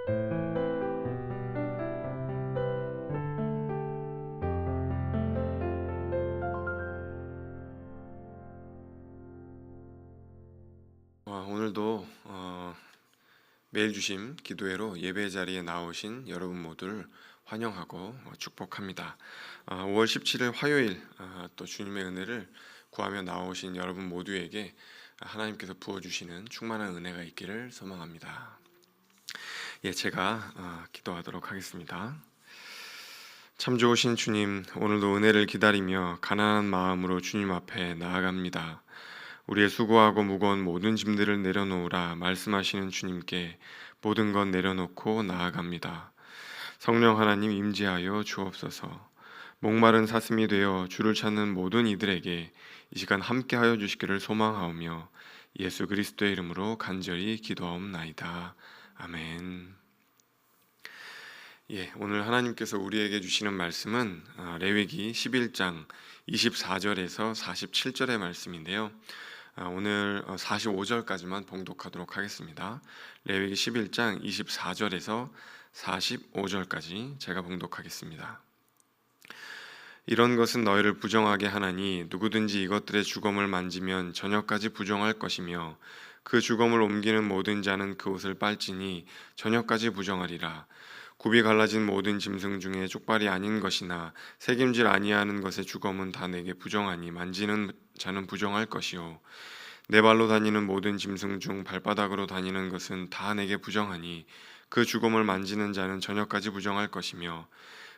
오늘도 매일 주심 기도회로 예배 자리에 나오신 여러분 모두를 환영하고 축복합니다. 5월 17일 화요일 또 주님의 은혜를 구하며 나오신 여러분 모두에게 하나님께서 부어주시는 충만한 은혜가 있기를 소망합니다. 제가 기도하도록 하겠습니다. 참 좋으신 주님, 오늘도 은혜를 기다리며 가난한 마음으로 주님 앞에 나아갑니다. 우리의 수고하고 무거운 모든 짐들을 내려놓으라 말씀하시는 주님께 모든 것 내려놓고 나아갑니다. 성령 하나님 임재하여 주옵소서. 목마른 사슴이 되어 주를 찾는 모든 이들에게 이 시간 함께하여 주시기를 소망하오며 예수 그리스도의 이름으로 간절히 기도하옵나이다. 아멘. 오늘 하나님께서 우리에게 주시는 말씀은 레위기 11장 24절에서 47절의 말씀인데요. 오늘 45절까지만 봉독하도록 하겠습니다. 레위기 11장 24절에서 45절까지 제가 봉독하겠습니다. 이런 것은 너희를 부정하게 하나니 누구든지 이것들의 주검을 만지면 저녁까지 부정할 것이며 그 주검을 옮기는 모든 자는 그 옷을 빨지니 저녁까지 부정하리라. 굽이 갈라진 모든 짐승 중에 족발이 아닌 것이나 새김질 아니하는 것의 주검은 다 내게 부정하니 만지는 자는 부정할 것이요 네 발로 다니는 모든 짐승 중 발바닥으로 다니는 것은 다 내게 부정하니 그 주검을 만지는 자는 저녁까지 부정할 것이며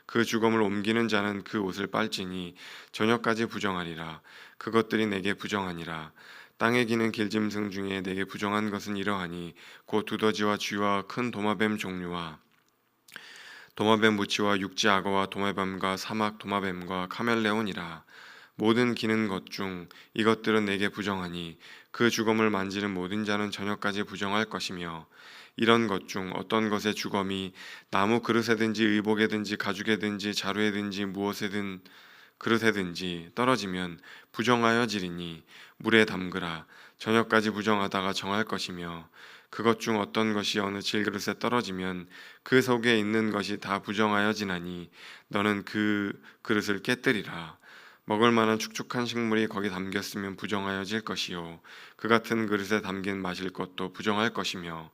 그 주검을 옮기는 자는 그 옷을 빨지니 저녁까지 부정하리라. 그것들이 내게 부정하니라. 땅에 기는 길짐승 중에 내게 부정한 것은 이러하니 곧 두더지와 쥐와 큰 도마뱀 종류와 도마뱀 무치와 육지 악어와 도마뱀과 사막 도마뱀과 카멜레온이라. 모든 기는 것 중 이것들은 내게 부정하니 그 주검을 만지는 모든 자는 저녁까지 부정할 것이며 이런 것 중 어떤 것의 주검이 나무 그릇에든지 의복에든지 가죽에든지 자루에든지 무엇에든 그릇에든지 떨어지면 부정하여지리니 물에 담그라. 저녁까지 부정하다가 정할 것이며 그것 중 어떤 것이 어느 질그릇에 떨어지면 그 속에 있는 것이 다 부정하여지나니 너는 그 그릇을 깨뜨리라. 먹을 만한 축축한 식물이 거기 담겼으면 부정하여질 것이요 그 같은 그릇에 담긴 마실 것도 부정할 것이며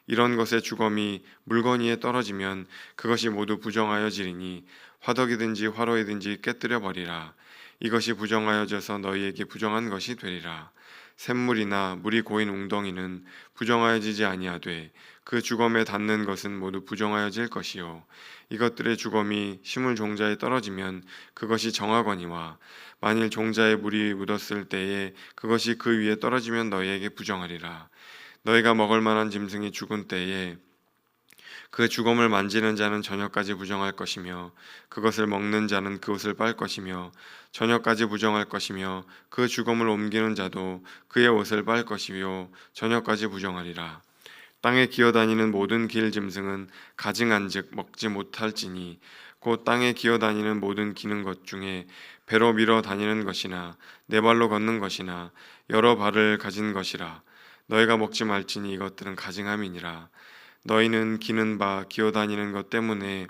이런 것의 주검이 물건 위에 떨어지면 그것이 모두 부정하여지리니 화덕이든지 화로이든지 깨뜨려 버리라. 이것이 부정하여져서 너희에게 부정한 것이 되리라. 샘물이나 물이 고인 웅덩이는 부정하여지지 아니하되 그 주검에 닿는 것은 모두 부정하여질 것이요 이것들의 주검이 심을 종자에 떨어지면 그것이 정하거니와 만일 종자에 물이 묻었을 때에 그것이 그 위에 떨어지면 너희에게 부정하리라. 너희가 먹을 만한 짐승이 죽은 때에 그 주검을 만지는 자는 저녁까지 부정할 것이며 그것을 먹는 자는 그 옷을 빨 것이며 저녁까지 부정할 것이며 그 주검을 옮기는 자도 그의 옷을 빨 것이요 저녁까지 부정하리라. 땅에 기어다니는 모든 길 짐승은 가증한즉 먹지 못할지니 곧 땅에 기어다니는 모든 기는 것 중에 배로 밀어 다니는 것이나 네 발로 걷는 것이나 여러 발을 가진 것이라. 너희가 먹지 말지니 이것들은 가증함이니라. 너희는 기는 바 기어다니는 것 때문에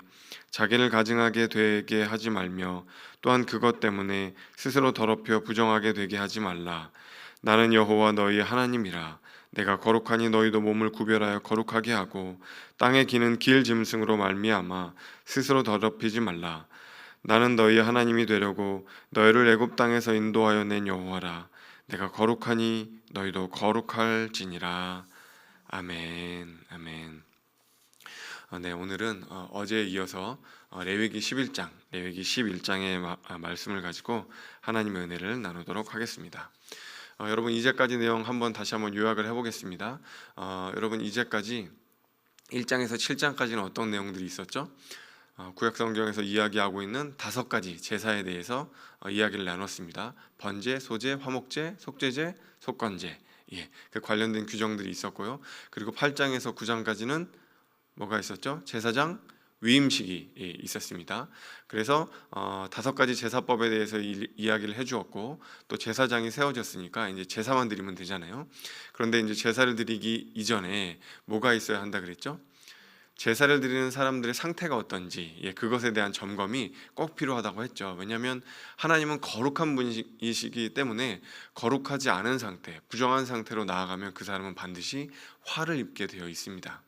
자기를 가증하게 되게 하지 말며 또한 그것 때문에 스스로 더럽혀 부정하게 되게 하지 말라. 나는 여호와 너희 하나님이라. 내가 거룩하니 너희도 몸을 구별하여 거룩하게 하고 땅에 기는 길 짐승으로 말미암아 스스로 더럽히지 말라. 나는 너희 하나님이 되려고 너희를 애굽 땅에서 인도하여 낸 여호와라. 내가 거룩하니 너희도 거룩할지니라. 아멘. 아멘. 오늘은 어제에 이어서 레위기 11장, 레위기 11장의 말씀을 가지고 하나님의 은혜를 나누도록 하겠습니다. 여러분 이제까지 내용 다시 한번 요약을 해보겠습니다. 여러분 이제까지 1장에서 7장까지는 어떤 내용들이 있었죠? 구약성경에서 이야기하고 있는 5가지 제사에 대해서 이야기를 나눴습니다. 번제, 소제, 화목제, 속죄제, 속건제, 그 관련된 규정들이 있었고요. 그리고 8장에서 9장까지는 뭐가 있었죠? 제사장 위임식이 있었습니다. 그래서 5가지 제사법에 대해서 이야기를 해주었고 또 제사장이 세워졌으니까 이제 제사만 드리면 되잖아요. 그런데 이제 제사를 드리기 이전에 뭐가 있어야 한다 그랬죠? 제사를 드리는 사람들의 상태가 어떤지 그것에 대한 점검이 꼭 필요하다고 했죠. 왜냐하면 하나님은 거룩한 분이시기 때문에 거룩하지 않은 상태, 부정한 상태로 나아가면 그 사람은 반드시 화를 입게 되어 있습니다.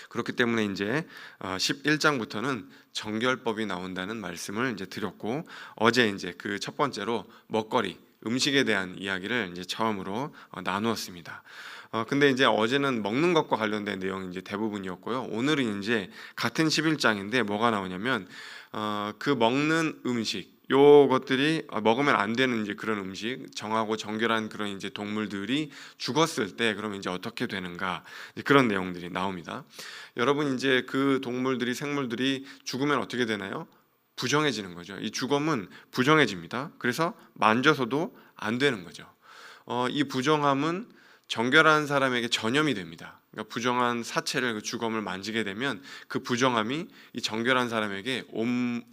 그렇기 때문에 이제 11장부터는 정결법이 나온다는 말씀을 이제 드렸고, 어제 이제 그 첫 번째로 먹거리, 음식에 대한 이야기를 이제 처음으로 나누었습니다. 근데 이제 어제는 먹는 것과 관련된 내용이 이제 대부분이었고요. 오늘은 이제 같은 11장인데 뭐가 나오냐면 그 먹는 음식, 요것들이 먹으면 안 되는 이제 그런 음식, 정하고 정결한 그런 이제 동물들이 죽었을 때 그러면 이제 어떻게 되는가, 그런 내용들이 나옵니다. 여러분, 이제 그 동물들이, 생물들이 죽으면 어떻게 되나요? 부정해지는 거죠. 이 죽음은 부정해집니다. 그래서 만져서도 안 되는 거죠. 이 부정함은 정결한 사람에게 전염이 됩니다. 그러니까 부정한 사체를, 그 주검을 만지게 되면 그 부정함이 이 정결한 사람에게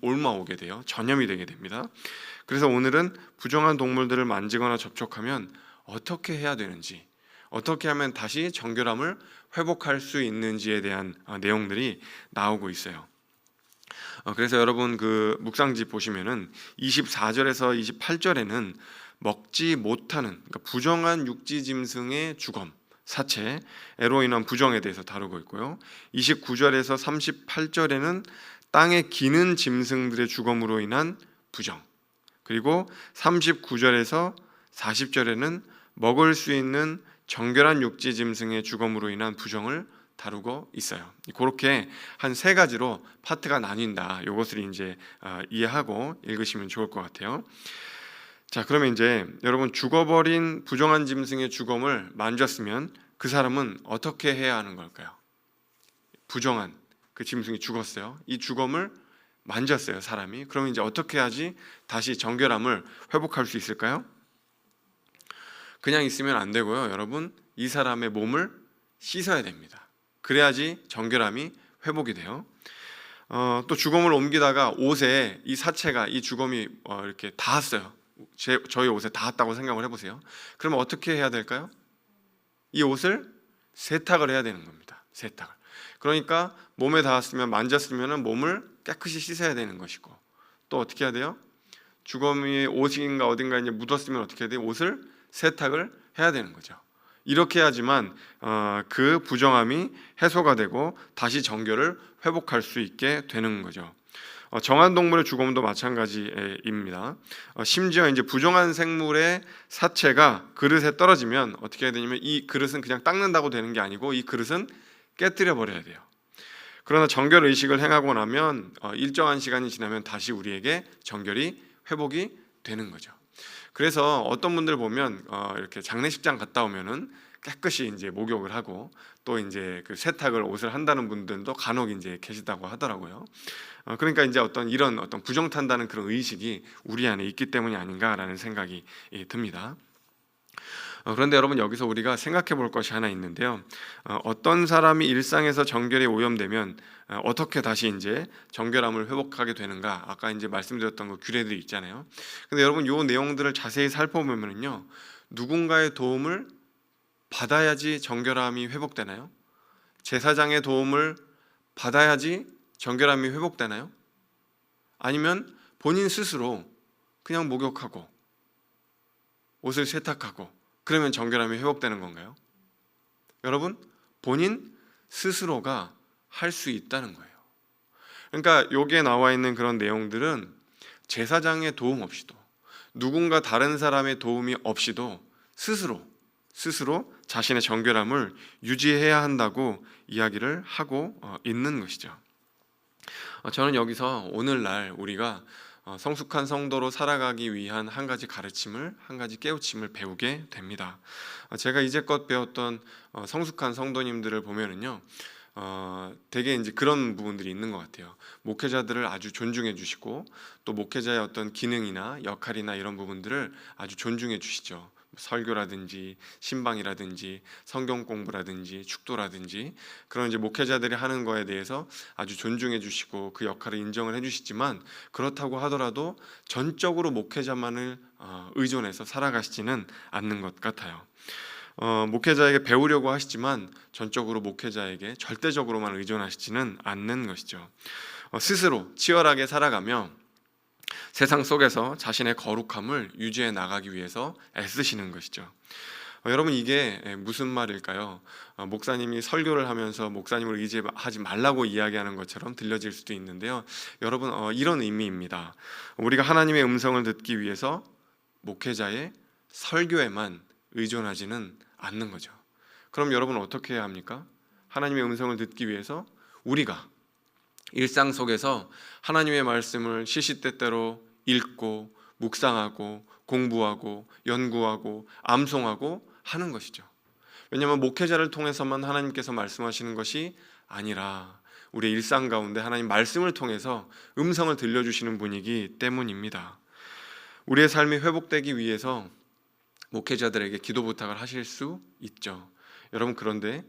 옮아오게 돼요. 전염이 되게 됩니다. 그래서 오늘은 부정한 동물들을 만지거나 접촉하면 어떻게 해야 되는지, 어떻게 하면 다시 정결함을 회복할 수 있는지에 대한 내용들이 나오고 있어요. 그래서 여러분 그 묵상집 보시면은 24절에서 28절에는 먹지 못하는, 그러니까 부정한 육지 짐승의 주검, 사체로 인한 부정에 대해서 다루고 있고요. 29절에서 38절에는 땅에 기는 짐승들의 주검으로 인한 부정, 그리고 39절에서 40절에는 먹을 수 있는 정결한 육지 짐승의 주검으로 인한 부정을 다루고 있어요. 그렇게 한 세 가지로 파트가 나뉜다. 이것을 이제 이해하고 읽으시면 좋을 것 같아요. 자, 그러면 이제 여러분, 죽어버린 부정한 짐승의 주검을 만졌으면 그 사람은 어떻게 해야 하는 걸까요? 부정한 그 짐승이 죽었어요. 이 주검을 만졌어요, 사람이. 그러면 이제 어떻게 해야지 다시 정결함을 회복할 수 있을까요? 그냥 있으면 안 되고요. 여러분, 이 사람의 몸을 씻어야 됩니다. 그래야지 정결함이 회복이 돼요. 또 주검을 옮기다가 옷에 이 사체가, 이 주검이 이렇게 닿았어요. 저희 옷에 닿았다고 생각을 해보세요. 그러면 어떻게 해야 될까요? 이 옷을 세탁을 해야 되는 겁니다. 세탁을. 그러니까 몸에 닿았으면, 만졌으면 몸을 깨끗이 씻어야 되는 것이고, 또 어떻게 해야 돼요? 주검이 옷인가 어딘가 이제 묻었으면 어떻게 해야 돼요? 옷을 세탁을 해야 되는 거죠. 이렇게 해야지만 그 부정함이 해소가 되고 다시 정결을 회복할 수 있게 되는 거죠. 정한 동물의 주검도 마찬가지입니다. 심지어 이제 부정한 생물의 사체가 그릇에 떨어지면 어떻게 해야 되냐면, 이 그릇은 그냥 닦는다고 되는 게 아니고 이 그릇은 깨뜨려 버려야 돼요. 그러나 정결 의식을 행하고 나면 일정한 시간이 지나면 다시 우리에게 정결이 회복이 되는 거죠. 그래서 어떤 분들 보면 이렇게 장례식장 갔다 오면은 깨끗이 이제 목욕을 하고 또 이제 그 세탁을, 옷을 한다는 분들도 간혹 이제 계시다고 하더라고요. 그러니까 이제 이런 부정탄다는 그런 의식이 우리 안에 있기 때문이 아닌가라는 생각이 듭니다. 그런데 여러분, 여기서 우리가 생각해 볼 것이 하나 있는데요. 어떤 사람이 일상에서 정결이 오염되면 어떻게 다시 이제 정결함을 회복하게 되는가? 아까 이제 말씀드렸던 그 규례들이 있잖아요. 근데 여러분, 요 내용들을 자세히 살펴보면요, 누군가의 도움을 받아야지 정결함이 회복되나요? 제사장의 도움을 받아야지 정결함이 회복되나요? 아니면 본인 스스로 그냥 목욕하고 옷을 세탁하고 그러면 정결함이 회복되는 건가요? 여러분, 본인 스스로가 할 수 있다는 거예요. 그러니까 여기에 나와 있는 그런 내용들은 제사장의 도움 없이도, 누군가 다른 사람의 도움이 없이도 스스로 자신의 정결함을 유지해야 한다고 이야기를 하고 있는 것이죠. 저는 여기서 오늘날 우리가 성숙한 성도로 살아가기 위한 한 가지 가르침을, 한 가지 깨우침을 배우게 됩니다. 제가 이제껏 배웠던 성숙한 성도님들을 보면은요, 되게 이제 그런 부분들이 있는 것 같아요. 목회자들을 아주 존중해 주시고, 또 목회자의 어떤 기능이나 역할이나 이런 부분들을 아주 존중해 주시죠. 설교라든지 신방이라든지 성경 공부라든지 축도라든지 그런 이제 목회자들이 하는 거에 대해서 아주 존중해 주시고 그 역할을 인정을 해 주시지만, 그렇다고 하더라도 전적으로 목회자만을 의존해서 살아가시지는 않는 것 같아요. 목회자에게 배우려고 하시지만 전적으로 목회자에게 절대적으로만 의존하시지는 않는 것이죠. 스스로 치열하게 살아가며 세상 속에서 자신의 거룩함을 유지해 나가기 위해서 애쓰시는 것이죠. 여러분, 이게 무슨 말일까요? 목사님이 설교를 하면서 목사님을 의지하지 말라고 이야기하는 것처럼 들려질 수도 있는데요. 여러분, 이런 의미입니다. 우리가 하나님의 음성을 듣기 위해서 목회자의 설교에만 의존하지는 않는 거죠. 그럼 여러분 어떻게 해야 합니까? 하나님의 음성을 듣기 위해서 우리가 일상 속에서 하나님의 말씀을 시시때때로 읽고 묵상하고 공부하고 연구하고 암송하고 하는 것이죠. 왜냐하면 목회자를 통해서만 하나님께서 말씀하시는 것이 아니라 우리의 일상 가운데 하나님 말씀을 통해서 음성을 들려주시는 분이기 때문입니다. 우리의 삶이 회복되기 위해서 목회자들에게 기도 부탁을 하실 수 있죠. 여러분, 그런데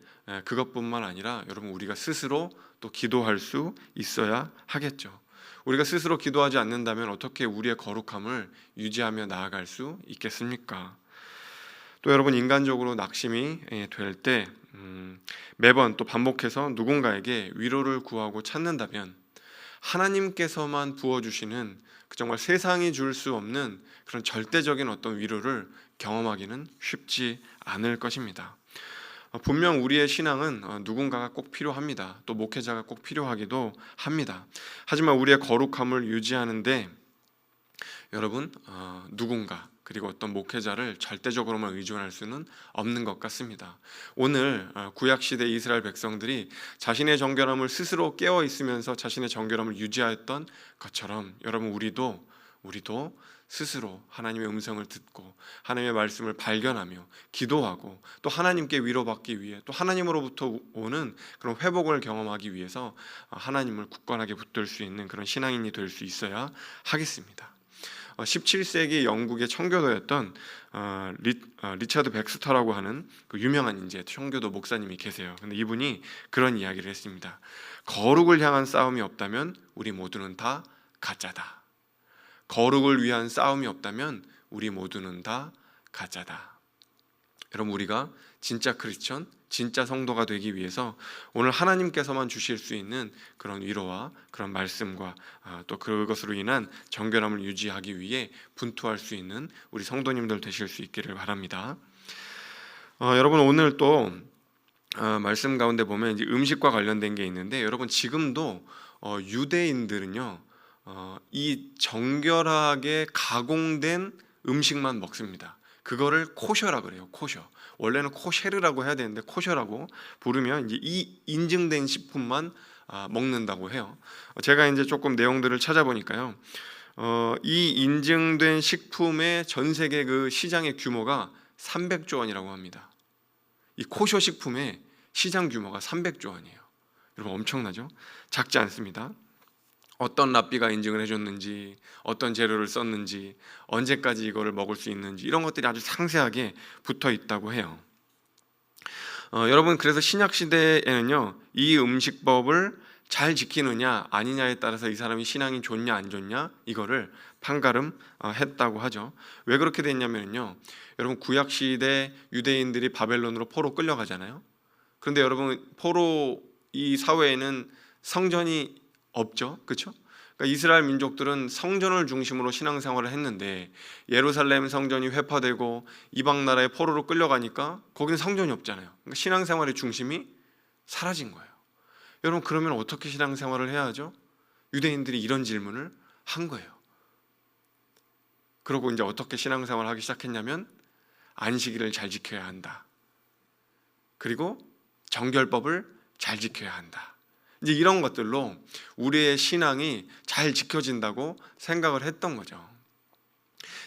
그것뿐만 아니라 여러분, 우리가 스스로 또 기도할 수 있어야 하겠죠. 우리가 스스로 기도하지 않는다면 어떻게 우리의 거룩함을 유지하며 나아갈 수 있겠습니까? 또 여러분, 인간적으로 낙심이 될 때 매번 또 반복해서 누군가에게 위로를 구하고 찾는다면 하나님께서만 부어주시는 정말 세상이 줄 수 없는 그런 절대적인 어떤 위로를 경험하기는 쉽지 않을 것입니다. 분명 우리의 신앙은 누군가가 꼭 필요합니다. 또 목회자가 꼭 필요하기도 합니다. 하지만 우리의 거룩함을 유지하는데 여러분, 누군가 그리고 어떤 목회자를 절대적으로만 의존할 수는 없는 것 같습니다. 오늘 구약시대 이스라엘 백성들이 자신의 정결함을 스스로 깨어 있으면서 자신의 정결함을 유지하였던 것처럼 여러분, 우리도 스스로 하나님의 음성을 듣고 하나님의 말씀을 발견하며 기도하고 또 하나님께 위로받기 위해 또 하나님으로부터 오는 그런 회복을 경험하기 위해서 하나님을 굳건하게 붙들 수 있는 그런 신앙인이 될 수 있어야 하겠습니다. 17세기 영국의 청교도였던 리처드 백스터라고 하는 그 유명한 이제 청교도 목사님이 계세요. 근데 이분이 그런 이야기를 했습니다. 거룩을 향한 싸움이 없다면 우리 모두는 다 가짜다. 거룩을 위한 싸움이 없다면 우리 모두는 다 가짜다. 여러분, 우리가 진짜 크리스천, 진짜 성도가 되기 위해서 오늘 하나님께서만 주실 수 있는 그런 위로와 그런 말씀과 또 그것으로 인한 정결함을 유지하기 위해 분투할 수 있는 우리 성도님들 되실 수 있기를 바랍니다. 여러분, 오늘 또 말씀 가운데 보면 이제 음식과 관련된 게 있는데 여러분, 지금도 유대인들은요 이 정결하게 가공된 음식만 먹습니다. 그거를 코셔라 그래요. 코셔. 원래는 코쉐르라고 해야 되는데 코셔라고 부르면 이제 이 인증된 식품만 먹는다고 해요. 제가 이제 조금 내용들을 찾아보니까요, 이 인증된 식품의 전 세계 그 시장의 규모가 300조 원이라고 합니다. 이 코셔 식품의 시장 규모가 300조 원이에요. 여러분, 엄청나죠? 작지 않습니다. 어떤 랍비가 인증을 해줬는지, 어떤 재료를 썼는지, 언제까지 이거를 먹을 수 있는지 이런 것들이 아주 상세하게 붙어 있다고 해요. 여러분, 그래서 신약 시대에는요 이 음식법을 잘 지키느냐 아니냐에 따라서 이 사람이 신앙이 좋냐 안 좋냐 이거를 판가름했다고 하죠. 왜 그렇게 됐냐면요, 여러분, 구약 시대 유대인들이 바벨론으로 포로 끌려가잖아요. 그런데 여러분, 포로 이 사회에는 성전이 없죠, 그렇죠? 그러니까 이스라엘 민족들은 성전을 중심으로 신앙생활을 했는데 예루살렘 성전이 회파되고 이방 나라의 포로로 끌려가니까 거기는 성전이 없잖아요. 그러니까 신앙생활의 중심이 사라진 거예요. 여러분, 그러면 어떻게 신앙생활을 해야 하죠? 유대인들이 이런 질문을 한 거예요. 그러고 이제 어떻게 신앙생활을 하기 시작했냐면 안식일을 잘 지켜야 한다. 그리고 정결법을 잘 지켜야 한다. 이제 이런 것들로 우리의 신앙이 잘 지켜진다고 생각을 했던 거죠.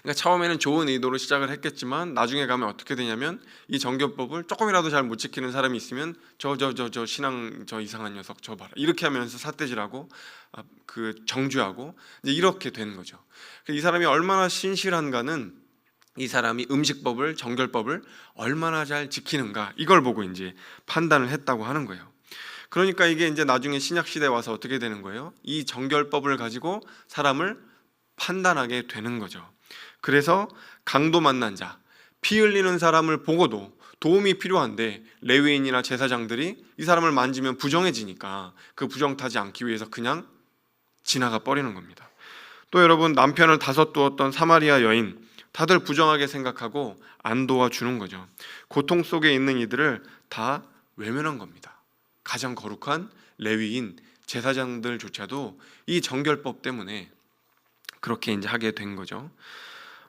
그러니까 처음에는 좋은 의도로 시작을 했겠지만 나중에 가면 어떻게 되냐면 이 정결법을 조금이라도 잘 못 지키는 사람이 있으면 저 신앙 저 이상한 녀석 저 봐라 이렇게 하면서 삿대질하고 그 정죄하고 이제 이렇게 되는 거죠. 이 사람이 얼마나 신실한가는 이 사람이 음식법을 정결법을 얼마나 잘 지키는가 이걸 보고 이제 판단을 했다고 하는 거예요. 그러니까 이게 이제 나중에 신약 시대에 와서 어떻게 되는 거예요? 이 정결법을 가지고 사람을 판단하게 되는 거죠. 그래서 강도 만난 자, 피 흘리는 사람을 보고도 도움이 필요한데 레위인이나 제사장들이 이 사람을 만지면 부정해지니까 그 부정 타지 않기 위해서 그냥 지나가 버리는 겁니다. 또 여러분, 남편을 다섯 두었던 사마리아 여인, 다들 부정하게 생각하고 안 도와주는 거죠. 고통 속에 있는 이들을 다 외면한 겁니다. 가장 거룩한 레위인 제사장들조차도 이 정결법 때문에 그렇게 이제 하게 된 거죠.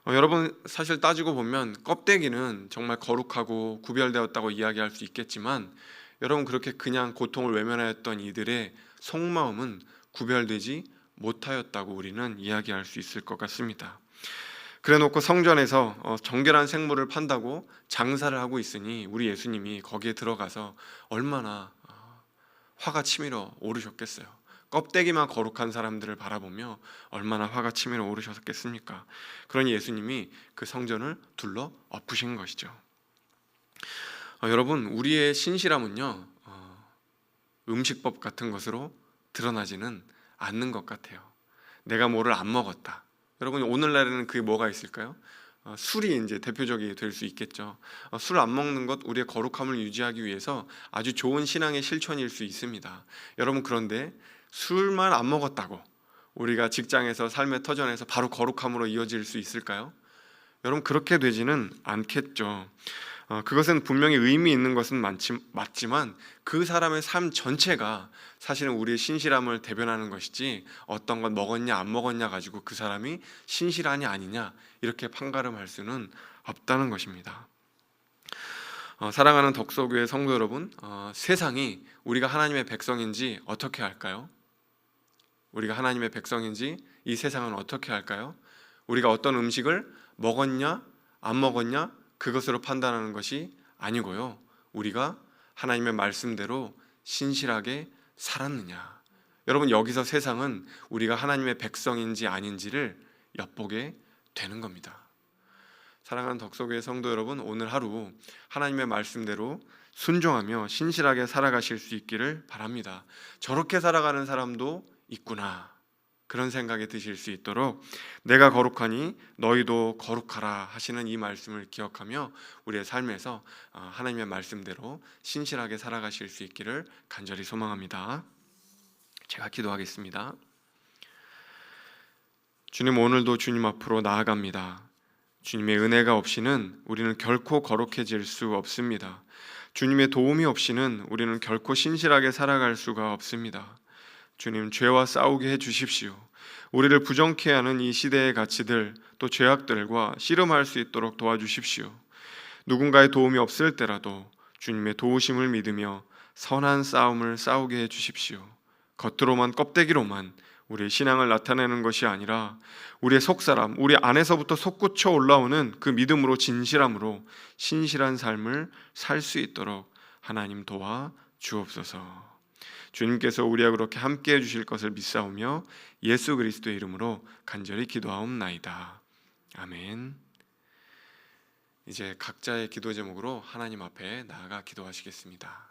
여러분, 사실 따지고 보면 껍데기는 정말 거룩하고 구별되었다고 이야기할 수 있겠지만, 여러분, 그렇게 그냥 고통을 외면하였던 이들의 속마음은 구별되지 못하였다고 우리는 이야기할 수 있을 것 같습니다. 그래놓고 성전에서 정결한 생물을 판다고 장사를 하고 있으니 우리 예수님이 거기에 들어가서 얼마나 화가 치밀어 오르셨겠어요. 껍데기만 거룩한 사람들을 바라보며 얼마나 화가 치밀어 오르셨겠습니까? 그러니 예수님이 그 성전을 둘러 엎으신 것이죠. 여러분, 우리의 신실함은요, 음식법 같은 것으로 드러나지는 않는 것 같아요. 내가 뭐를 안 먹었다. 여러분, 오늘날에는 그게 뭐가 있을까요? 술이 이제 대표적이 될 수 있겠죠. 술 안 먹는 것, 우리의 거룩함을 유지하기 위해서 아주 좋은 신앙의 실천일 수 있습니다. 여러분, 그런데 술만 안 먹었다고 우리가 직장에서 삶의 터전에서 바로 거룩함으로 이어질 수 있을까요? 여러분, 그렇게 되지는 않겠죠. 그것은 분명히 의미 있는 것은 맞지만 그 사람의 삶 전체가 사실은 우리의 신실함을 대변하는 것이지, 어떤 것 먹었냐 안 먹었냐 가지고 그 사람이 신실하냐 아니냐 이렇게 판가름할 수는 없다는 것입니다. 사랑하는 덕소교회 성도 여러분, 세상이 우리가 하나님의 백성인지 어떻게 알까요? 우리가 하나님의 백성인지 이 세상은 어떻게 알까요? 우리가 어떤 음식을 먹었냐 안 먹었냐 그것으로 판단하는 것이 아니고요, 우리가 하나님의 말씀대로 신실하게 살았느냐. 여러분, 여기서 세상은 우리가 하나님의 백성인지 아닌지를 엿보게 되는 겁니다. 사랑하는 덕소교회 성도 여러분, 오늘 하루 하나님의 말씀대로 순종하며 신실하게 살아가실 수 있기를 바랍니다. 저렇게 살아가는 사람도 있구나, 그런 생각이 드실 수 있도록 내가 거룩하니 너희도 거룩하라 하시는 이 말씀을 기억하며 우리의 삶에서 하나님의 말씀대로 신실하게 살아가실 수 있기를 간절히 소망합니다. 제가 기도하겠습니다. 주님, 오늘도 주님 앞으로 나아갑니다. 주님의 은혜가 없이는 우리는 결코 거룩해질 수 없습니다. 주님의 도움이 없이는 우리는 결코 신실하게 살아갈 수가 없습니다. 주님, 죄와 싸우게 해주십시오. 우리를 부정케 하는 이 시대의 가치들, 또 죄악들과 씨름할 수 있도록 도와주십시오. 누군가의 도움이 없을 때라도 주님의 도우심을 믿으며 선한 싸움을 싸우게 해주십시오. 겉으로만, 껍데기로만 우리의 신앙을 나타내는 것이 아니라 우리의 속사람, 우리 안에서부터 솟구쳐 올라오는 그 믿음으로, 진실함으로 신실한 삶을 살 수 있도록 하나님 도와 주옵소서. 주님께서 우리와 그렇게 함께 해주실 것을 믿사오며 예수 그리스도의 이름으로 간절히 기도하옵나이다. 아멘. 이제 각자의 기도 제목으로 하나님 앞에 나아가 기도하시겠습니다.